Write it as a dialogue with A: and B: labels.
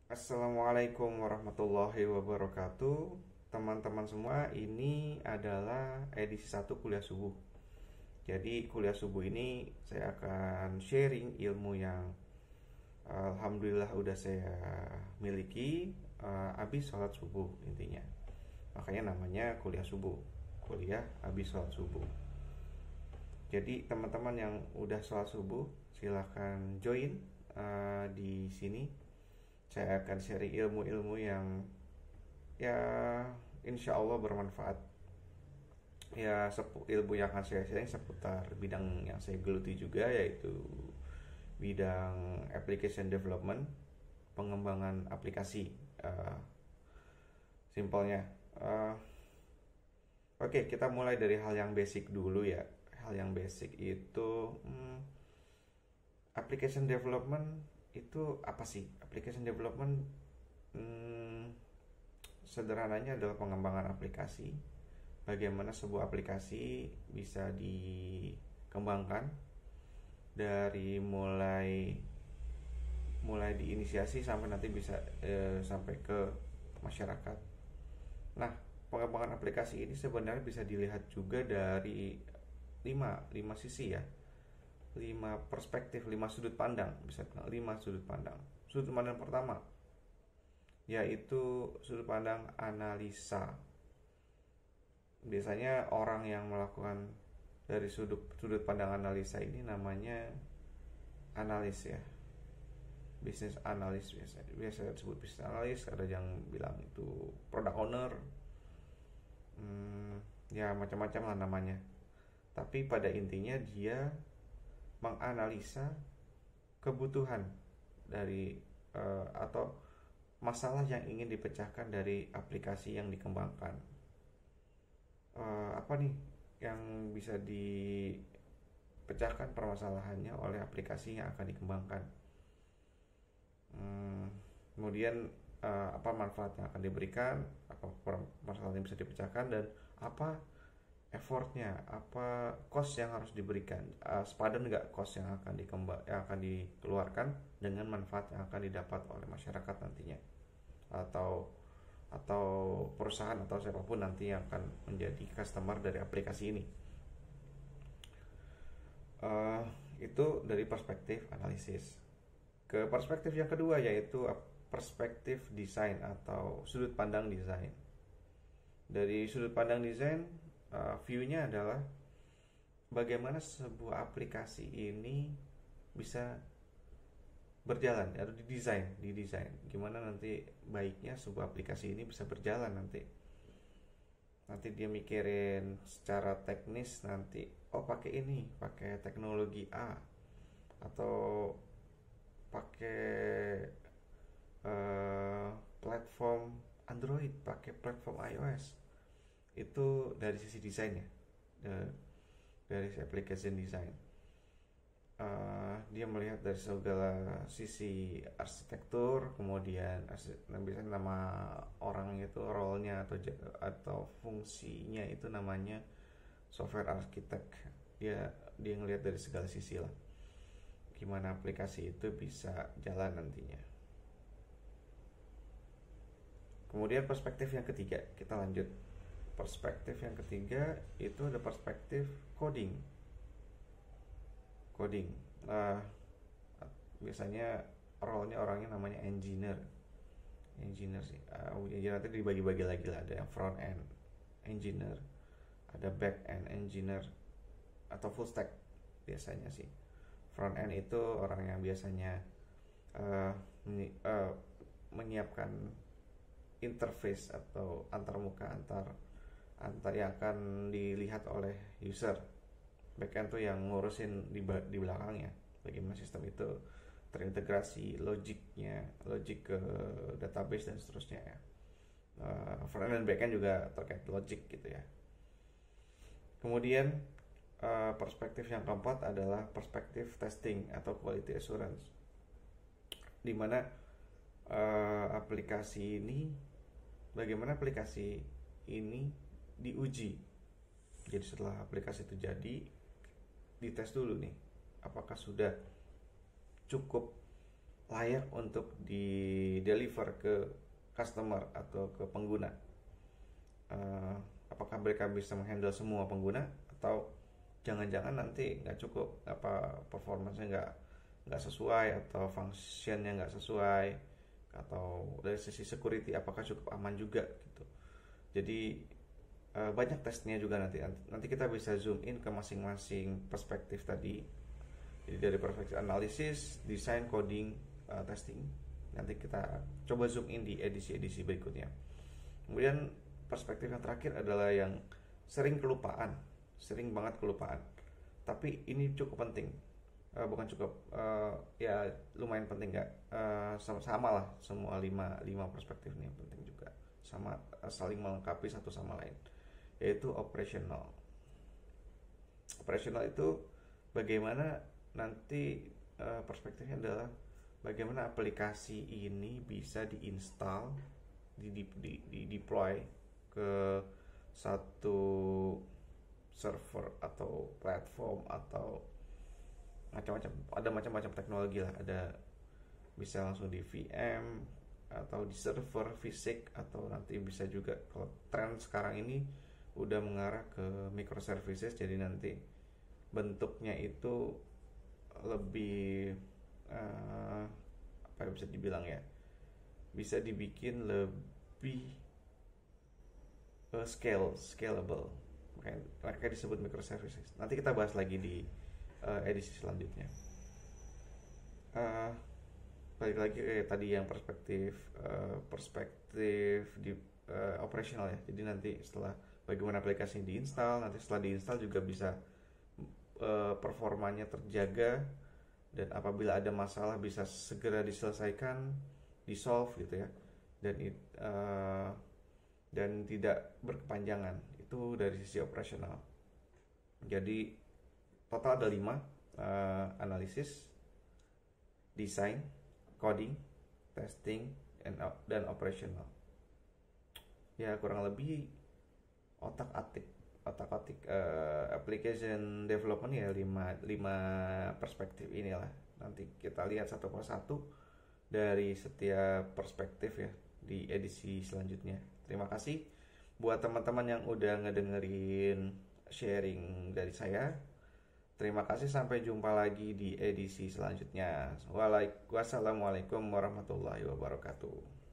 A: Assalamualaikum warahmatullahi wabarakatuh. Teman-teman semua, ini adalah edisi 1 kuliah subuh. Jadi kuliah subuh ini saya akan sharing ilmu yang alhamdulillah udah saya miliki habis sholat subuh intinya. Makanya namanya kuliah subuh. Kuliah habis sholat subuh. Jadi teman-teman yang udah sholat subuh silahkan join di sini. Saya akan sharing ilmu-ilmu yang ya insya Allah bermanfaat. Ya ilmu yang akan saya sharing seputar bidang yang saya geluti juga, yaitu bidang application development, pengembangan aplikasi. Simpelnya, oke, kita mulai dari hal yang basic dulu ya. Hal yang basic itu application development itu apa sih? Application development sederhananya adalah pengembangan aplikasi. Bagaimana sebuah aplikasi bisa dikembangkan dari mulai mulai diinisiasi sampai nanti bisa sampai ke masyarakat. Nah, pengembangan aplikasi ini sebenarnya bisa dilihat juga dari lima sisi ya. 5 perspektif, 5 sudut pandang, bisa bilang 5 sudut pandang. Sudut pandang pertama yaitu sudut pandang analisa. Biasanya orang yang melakukan dari sudut pandang analisa ini namanya analis ya, bisnis analis. Biasa disebut bisnis analis, ada yang bilang itu product owner, ya macam-macam lah namanya. Tapi pada intinya dia menganalisa kebutuhan dari atau masalah yang ingin dipecahkan dari aplikasi yang dikembangkan. Apa nih yang bisa dipecahkan permasalahannya oleh aplikasi yang akan dikembangkan? Kemudian apa manfaat yang akan diberikan, apa permasalahan yang bisa dipecahkan, dan apa effortnya, apa cost yang harus diberikan, sepadan nggak cost yang akan dikeluarkan dengan manfaat yang akan didapat oleh masyarakat nantinya, atau perusahaan atau siapapun nanti yang akan menjadi customer dari aplikasi ini. Itu dari perspektif analisis. Ke perspektif yang kedua yaitu perspektif desain atau sudut pandang desain. Dari sudut pandang desain, view-nya adalah bagaimana sebuah aplikasi ini bisa berjalan atau didesain gimana nanti baiknya sebuah aplikasi ini bisa berjalan nanti dia mikirin secara teknis, nanti pakai ini, pakai teknologi A, atau pakai platform Android, pakai platform iOS. Itu dari sisi desainnya, dari application design. Dia melihat dari segala sisi arsitektur, kemudian biasanya nama orang itu role-nya atau fungsinya itu namanya software architect. Dia ngelihat dari segala sisi lah, gimana aplikasi itu bisa jalan nantinya. Kemudian perspektif yang ketiga, kita lanjut. Perspektif yang ketiga itu ada perspektif coding. Biasanya role-nya orangnya namanya engineer sih. Jadi nanti dibagi-bagi lagi lah, ada yang front end engineer, ada back end engineer, atau full stack. Biasanya sih front end itu orang yang biasanya menyiapkan interface atau antarmuka antar yang akan dilihat oleh user. Backend tuh yang ngurusin di belakangnya, bagaimana sistem itu terintegrasi, logik ke database dan seterusnya ya. Front end dan backend juga terkait logik gitu ya. Kemudian perspektif yang keempat adalah perspektif testing atau quality assurance, dimana bagaimana aplikasi ini diuji. Jadi setelah aplikasi itu jadi, dites dulu nih apakah sudah cukup layak untuk di deliver ke customer atau ke pengguna. Eh, Apakah mereka bisa menghandle semua pengguna, atau jangan-jangan nanti nggak cukup, apa performanya nggak sesuai, atau functionnya nggak sesuai, atau dari sisi security apakah cukup aman juga gitu. Jadi banyak tesnya juga, nanti kita bisa zoom in ke masing-masing perspektif tadi. Jadi dari perspektif analisis, desain, coding, testing. Nanti kita coba zoom in di edisi-edisi berikutnya. Kemudian perspektif yang terakhir adalah yang sering kelupaan, sering banget kelupaan. Tapi ini cukup penting. Bukan cukup, ya lumayan penting, nggak? Sama lah, semua lima perspektif ini penting juga. Sama, saling melengkapi satu sama lain. Yaitu operational. Operational itu bagaimana nanti, perspektifnya adalah bagaimana aplikasi ini bisa diinstal, di deploy ke satu server atau platform, atau macam-macam, ada macam-macam teknologi lah, ada bisa langsung di VM atau di server fisik, atau nanti bisa juga, kalau tren sekarang ini udah mengarah ke microservices, jadi nanti bentuknya itu lebih, apa yang bisa dibilang ya, bisa dibikin lebih scalable, makanya disebut microservices. Nanti kita bahas lagi di edisi selanjutnya. uh, Balik lagi ke tadi yang perspektif di operational ya. Jadi nanti setelah bagaimana aplikasi diinstal, nanti setelah diinstal juga bisa performanya terjaga, dan apabila ada masalah bisa segera diselesaikan, di solve gitu ya, dan dan tidak berkepanjangan. Itu dari sisi operasional. Jadi total ada 5: analisis, desain, coding, testing, dan operational. Ya kurang lebih otak-atik application development ya, 5 perspektif inilah. Nanti kita lihat satu persatu dari setiap perspektif ya di edisi selanjutnya. Terima kasih buat teman-teman yang udah ngedengerin sharing dari saya. Terima kasih, sampai jumpa lagi di edisi selanjutnya. Wassalamualaikum warahmatullahi wabarakatuh.